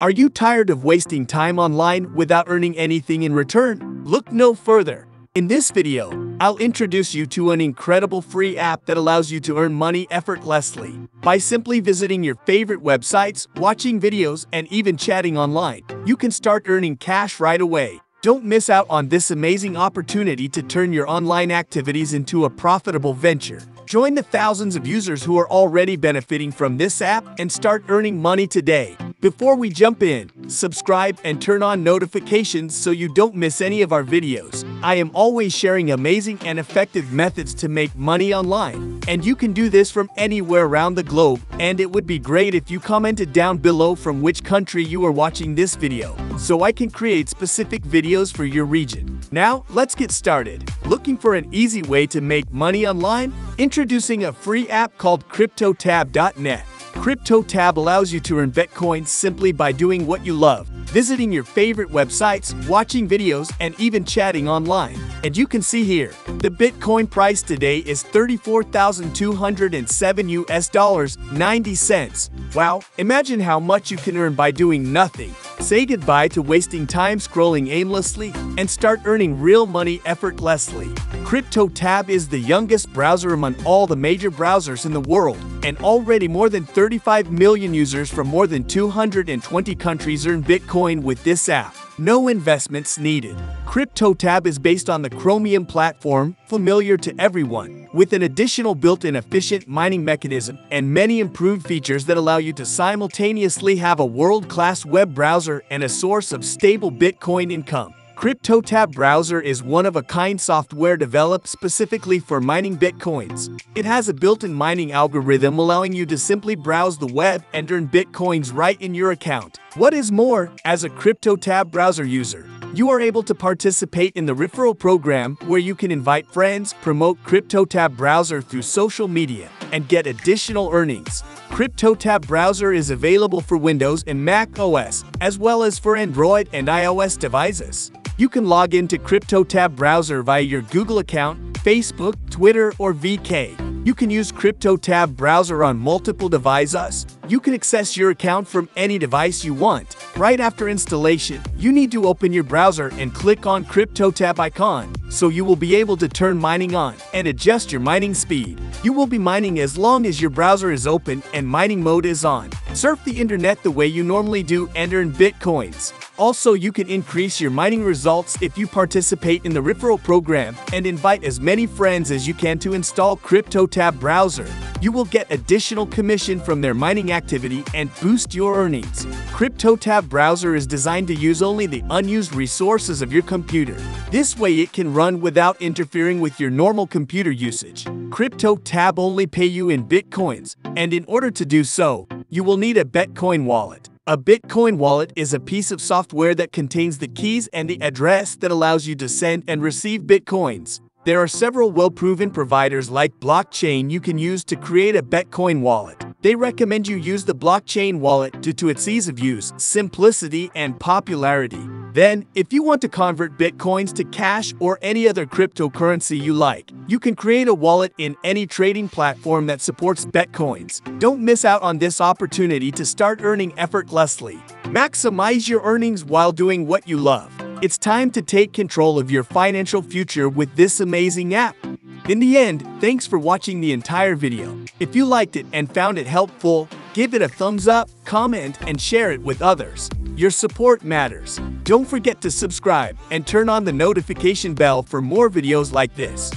Are you tired of wasting time online without earning anything in return? Look no further. In this video, I'll introduce you to an incredible free app that allows you to earn money effortlessly. By simply visiting your favorite websites, watching videos, and even chatting online, you can start earning cash right away. Don't miss out on this amazing opportunity to turn your online activities into a profitable venture. Join the thousands of users who are already benefiting from this app and start earning money today. Before we jump in, subscribe and turn on notifications so you don't miss any of our videos. I am always sharing amazing and effective methods to make money online, and you can do this from anywhere around the globe. And it would be great if you commented down below from which country you are watching this video, so I can create specific videos for your region. Now, let's get started. Looking for an easy way to make money online? Introducing a free app called CryptoTab.net. CryptoTab allows you to earn Bitcoins simply by doing what you love, visiting your favorite websites, watching videos, and even chatting online. And you can see here, the Bitcoin price today is $34,207 90 cents. Wow, imagine how much you can earn by doing nothing. Say goodbye to wasting time scrolling aimlessly and start earning real money effortlessly. CryptoTab is the youngest browser among all the major browsers in the world, and already more than 35 million users from more than 220 countries earn Bitcoin with this app. No investments needed. CryptoTab is based on the Chromium platform, familiar to everyone, with an additional built-in efficient mining mechanism and many improved features that allow you to simultaneously have a world-class web browser and a source of stable Bitcoin income. CryptoTab browser is one-of-a-kind software developed specifically for mining Bitcoins. It has a built-in mining algorithm allowing you to simply browse the web and earn Bitcoins right in your account. What is more, as a CryptoTab browser user, you are able to participate in the referral program where you can invite friends, promote CryptoTab browser through social media, and get additional earnings. CryptoTab browser is available for Windows and Mac OS, as well as for Android and iOS devices. You can log into CryptoTab browser via your Google account, Facebook, Twitter, or VK. You can use CryptoTab browser on multiple devices. You can access your account from any device you want. Right after installation, you need to open your browser and click on CryptoTab icon, so you will be able to turn mining on and adjust your mining speed. You will be mining as long as your browser is open and mining mode is on. Surf the internet the way you normally do and earn Bitcoins. Also, you can increase your mining results if you participate in the referral program and invite as many friends as you can to install CryptoTab browser. You will get additional commission from their mining activity and boost your earnings. CryptoTab browser is designed to use only the unused resources of your computer. This way it can run without interfering with your normal computer usage. CryptoTab only pay you in Bitcoins, and in order to do so, you will need a Bitcoin wallet. A Bitcoin wallet is a piece of software that contains the keys and the address that allows you to send and receive Bitcoins. There are several well-proven providers like blockchain you can use to create a Bitcoin wallet. They recommend you use the blockchain wallet due to its ease of use, simplicity, and popularity. Then, if you want to convert Bitcoins to cash or any other cryptocurrency you like, you can create a wallet in any trading platform that supports Bitcoins. Don't miss out on this opportunity to start earning effortlessly. Maximize your earnings while doing what you love. It's time to take control of your financial future with this amazing app. In the end, thanks for watching the entire video. If you liked it and found it helpful, give it a thumbs up, comment, and share it with others. Your support matters. Don't forget to subscribe and turn on the notification bell for more videos like this.